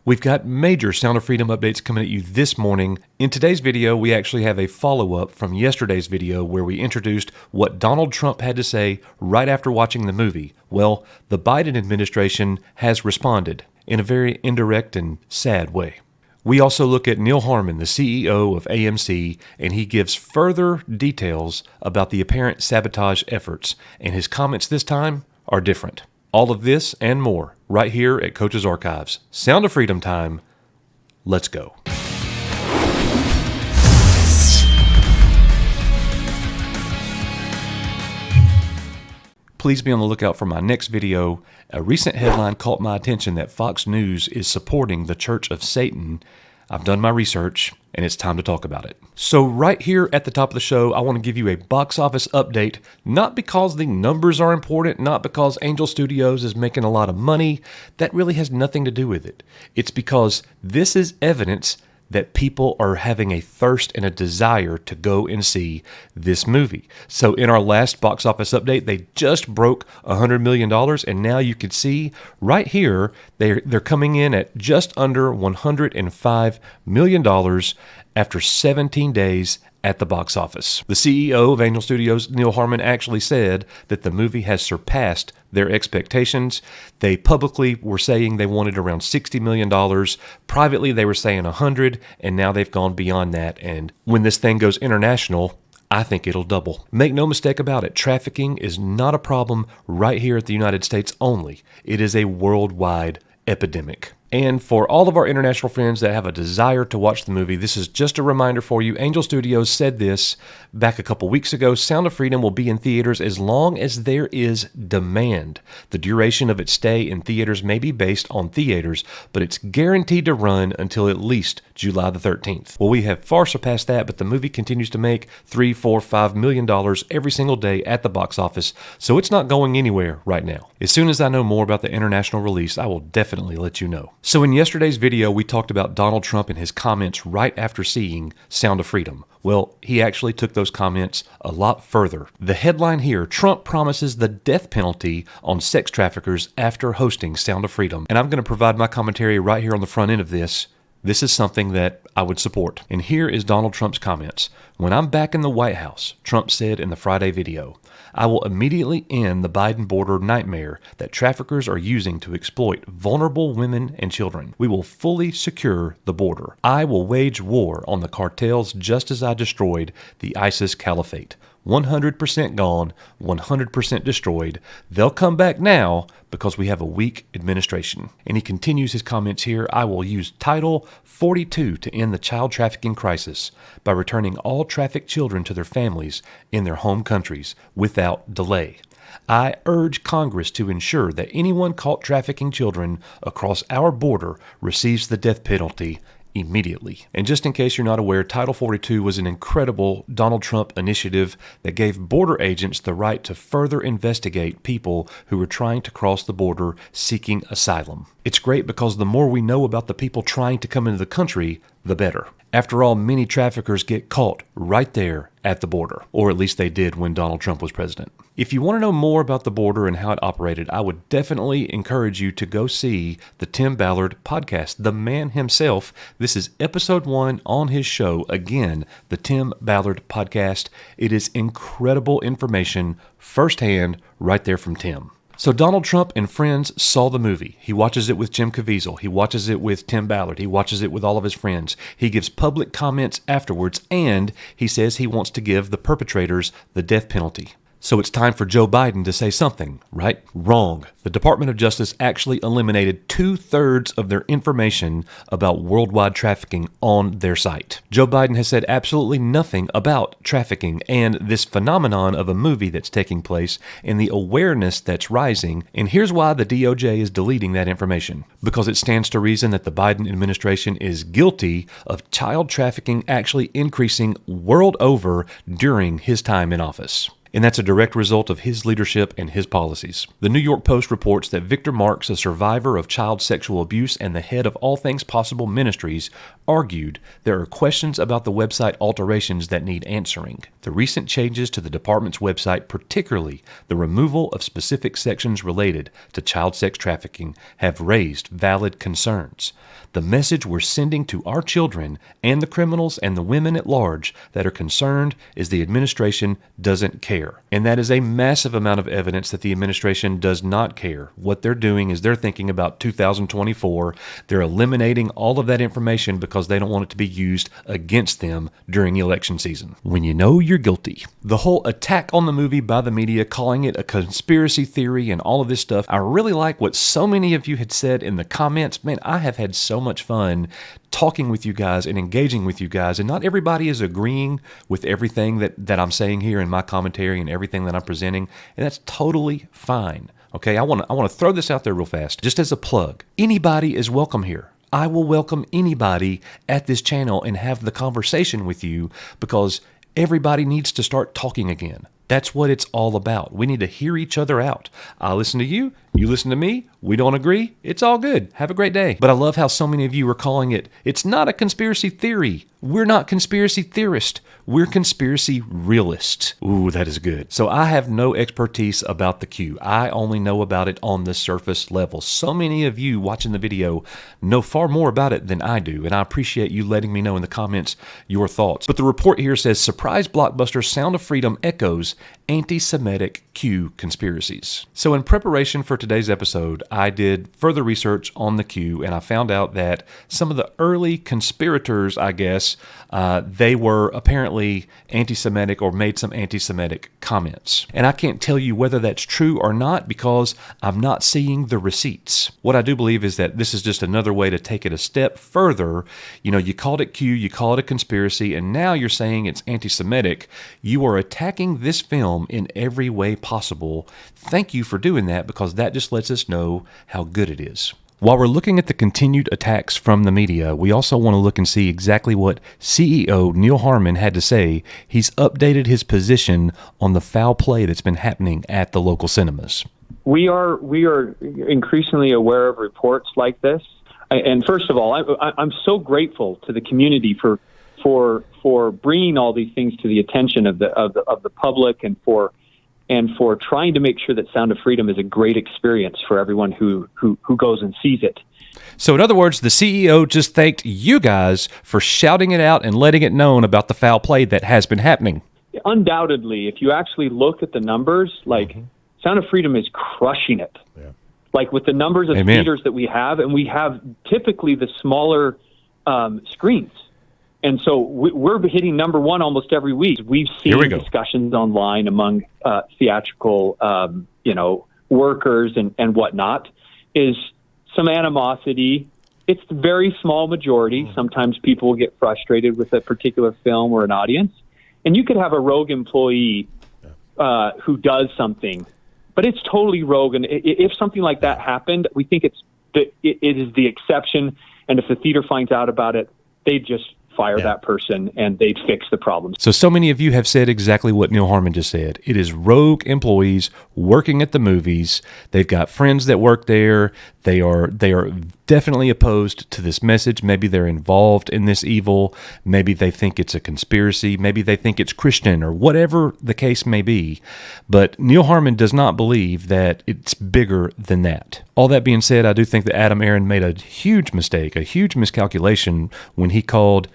We've got major Sound of Freedom updates coming at you this morning. In today's video, we actually have a follow-up from yesterday's video where we introduced what Donald Trump had to say right after watching the movie. Well, the Biden administration has responded in a very indirect and sad way. We also look at Neil Harmon, the CEO of AMC, and he gives further details about the apparent sabotage efforts, and his comments this time are different. All of this and more right here at Coach's Archives. Sound of Freedom time. Let's go. Please be on the lookout for my next video. A recent headline caught my attention that Fox News is supporting the Church of Satan. I've done my research, and it's time to talk about it. So right here at the top of the show, I want to give you a box office update, not because the numbers are important, not because Angel Studios is making a lot of money. That really has nothing to do with it. It's because this is evidence that people are having a thirst and a desire to go and see this movie. So in our last box office update, they just broke $100 million, and now you can see right here, they're coming in at just under $105 million after 17 days at the box office. The CEO of Angel Studios, Neil Harmon, actually said that the movie has surpassed their expectations. They publicly were saying they wanted around $60 million. Privately, they were saying 100, and now they've gone beyond that. And when this thing goes international, I think it'll double. Make no mistake about it, trafficking is not a problem right here at the United States only. It is a worldwide epidemic. And for all of our international friends that have a desire to watch the movie, this is just a reminder for you. Angel Studios said this back a couple weeks ago. Sound of Freedom will be in theaters as long as there is demand. The duration of its stay in theaters may be based on theaters, but it's guaranteed to run until at least July the 13th. Well, we have far surpassed that, but the movie continues to make $3, $4, $5 million every single day at the box office, so it's not going anywhere right now. As soon as I know more about the international release, I will definitely let you know. So in yesterday's video, we talked about Donald Trump and his comments right after seeing Sound of Freedom. Well, he actually took those comments a lot further. The headline here, Trump promises the death penalty on sex traffickers after hosting Sound of Freedom. And I'm going to provide my commentary right here on the front end of this. This is something that I would support. And here is Donald Trump's comments. When I'm back in the White House, Trump said in the Friday video, I will immediately end the Biden border nightmare that traffickers are using to exploit vulnerable women and children. We will fully secure the border. I will wage war on the cartels just as I destroyed the ISIS caliphate. 100% gone, 100% destroyed. They'll come back now because we have a weak administration. And he continues his comments here. I will use Title 42 to end the child trafficking crisis by returning all trafficked children to their families in their home countries without delay. I urge Congress to ensure that anyone caught trafficking children across our border receives the death penalty immediately. And just in case you're not aware, Title 42 was an incredible Donald Trump initiative that gave border agents the right to further investigate people who were trying to cross the border seeking asylum. It's great because the more we know about the people trying to come into the country, the better. After all, many traffickers get caught right there at the border, or at least they did when Donald Trump was president. If you want to know more about the border and how it operated, I would definitely encourage you to go see the Tim Ballard podcast. The man himself, this is episode 1 on his show. Again, the Tim Ballard podcast. It is incredible information firsthand right there from Tim. So Donald Trump and friends saw the movie. He watches it with Jim Caviezel. He watches it with Tim Ballard. He watches it with all of his friends. He gives public comments afterwards, and he says he wants to give the perpetrators the death penalty. So it's time for Joe Biden to say something, right? Wrong. The Department of Justice actually eliminated 2/3 of their information about worldwide trafficking on their site. Joe Biden has said absolutely nothing about trafficking and this phenomenon of a movie that's taking place and the awareness that's rising. And here's why the DOJ is deleting that information. Because it stands to reason that the Biden administration is guilty of child trafficking actually increasing world over during his time in office. And that's a direct result of his leadership and his policies. The New York Post reports that Victor Marks, a survivor of child sexual abuse and the head of All Things Possible Ministries, argued there are questions about the website alterations that need answering. The recent changes to the department's website, particularly the removal of specific sections related to child sex trafficking, have raised valid concerns. The message we're sending to our children and the criminals and the women at large that are concerned is the administration doesn't care. And that is a massive amount of evidence that the administration does not care. What they're doing is they're thinking about 2024. They're eliminating all of that information because they don't want it to be used against them during election season. When you know you're guilty. The whole attack on the movie by the media, calling it a conspiracy theory and all of this stuff, I really like what so many of you had said in the comments. Man, I have had so much fun talking with you guys and engaging with you guys, and not everybody is agreeing with everything that I'm saying here in my commentary and everything that I'm presenting, and that's totally fine. Okay, I want to throw this out there real fast, just as a plug. Anybody is welcome here. I will welcome anybody at this channel and have the conversation with you, because everybody needs to start talking again. That's what it's all about. We need to hear each other out. I listen to you, you listen to me, we don't agree, it's all good. Have a great day. But I love how so many of you are calling it, it's not a conspiracy theory. We're not conspiracy theorists. We're conspiracy realists. Ooh, that is good. So I have no expertise about the Q. I only know about it on the surface level. So many of you watching the video know far more about it than I do, and I appreciate you letting me know in the comments your thoughts. But the report here says, surprise blockbuster Sound of Freedom echoes anti-Semitic Q conspiracies. So in preparation for today's episode, I did further research on the Q, and I found out that some of the early conspirators, I guess, they were apparently anti-Semitic or made some anti-Semitic comments. And I can't tell you whether that's true or not because I'm not seeing the receipts. What I do believe is that this is just another way to take it a step further. You know, you called it Q, you call it a conspiracy, and now you're saying it's anti-Semitic. You are attacking this film in every way possible. Thank you for doing that, because that just lets us know how good it is. While we're looking at the continued attacks from the media, we also want to look and see exactly what CEO Neil Harmon had to say. He's updated his position on the foul play that's been happening at the local cinemas. We are increasingly aware of reports like this. And first of all, I'm so grateful to the community for bringing all these things to the attention of the public, and for trying to make sure that Sound of Freedom is a great experience for everyone who goes and sees it. So in other words, the CEO just thanked you guys for shouting it out and letting it known about the foul play that has been happening. Undoubtedly, if you actually look at the numbers, Sound of Freedom is crushing it. Yeah. Like with the numbers of theaters that we have, and we have typically the smaller screens. And so we're hitting number one almost every week. We've seen discussions online among theatrical, workers and whatnot, is some animosity. It's a very small majority. Sometimes people will get frustrated with a particular film or an audience. And you could have a rogue employee who does something, but it's totally rogue. And if something like that happened, we think it is the exception. And if the theater finds out about it, they just fire that person and they'd fix the problem. So many of you have said exactly what Neil Harmon just said. It is rogue employees working at the movies. They've got friends that work there. They are definitely opposed to this message. Maybe they're involved in this evil. Maybe they think it's a conspiracy. Maybe they think it's Christian, or whatever the case may be. But Neil Harmon does not believe that it's bigger than that. All that being said, I do think that Adam Aaron made a huge mistake, a huge miscalculation when he called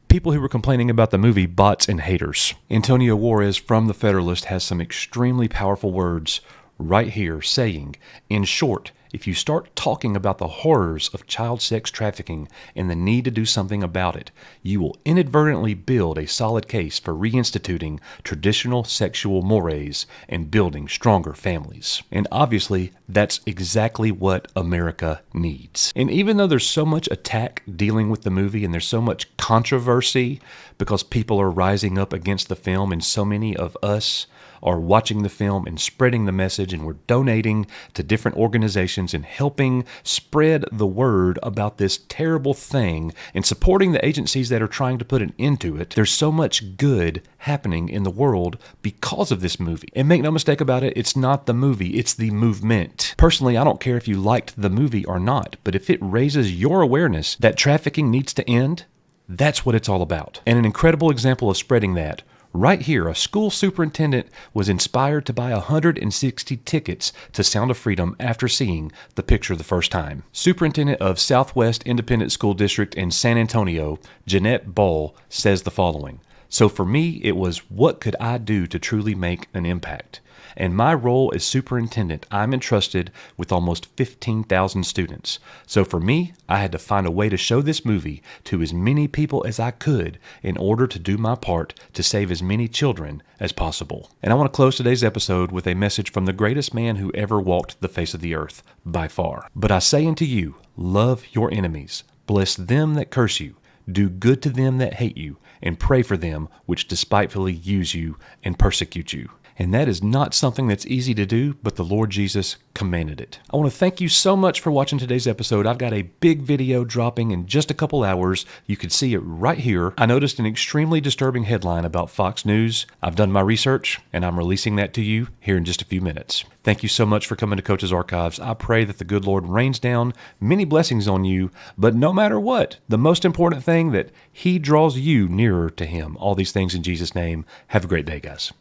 people who were complaining about the movie bots and haters. Antonio Juarez from The Federalist has some extremely powerful words right here saying, in short, if you start talking about the horrors of child sex trafficking and the need to do something about it, you will inadvertently build a solid case for reinstituting traditional sexual mores and building stronger families. And obviously, That's exactly what America needs. And even though there's so much attack dealing with the movie and there's so much controversy because people are rising up against the film and so many of us are watching the film and spreading the message, and we're donating to different organizations and helping spread the word about this terrible thing and supporting the agencies that are trying to put an end to it. There's so much good happening in the world because of this movie. And make no mistake about it, it's not the movie, it's the movement. Personally, I don't care if you liked the movie or not, but if it raises your awareness that trafficking needs to end, that's what it's all about. And an incredible example of spreading that, right here, a school superintendent was inspired to buy 160 tickets to Sound of Freedom after seeing the picture the first time. Superintendent of Southwest Independent School District in San Antonio, Jeanette Ball, says the following. So for me, it was, what could I do to truly make an impact? In my role as superintendent, I'm entrusted with almost 15,000 students. So for me, I had to find a way to show this movie to as many people as I could in order to do my part to save as many children as possible. And I want to close today's episode with a message from the greatest man who ever walked the face of the earth, by far. But I say unto you, love your enemies, bless them that curse you, do good to them that hate you, and pray for them which despitefully use you and persecute you. And that is not something that's easy to do, but the Lord Jesus commanded it. I want to thank you so much for watching today's episode. I've got a big video dropping in just a couple hours. You can see it right here. I noticed an extremely disturbing headline about Fox News. I've done my research, and I'm releasing that to you here in just a few minutes. Thank you so much for coming to Coach's Archives. I pray that the good Lord rains down many blessings on you, but no matter what, the most important thing, that He draws you nearer to Him. All these things in Jesus' name. Have a great day, guys.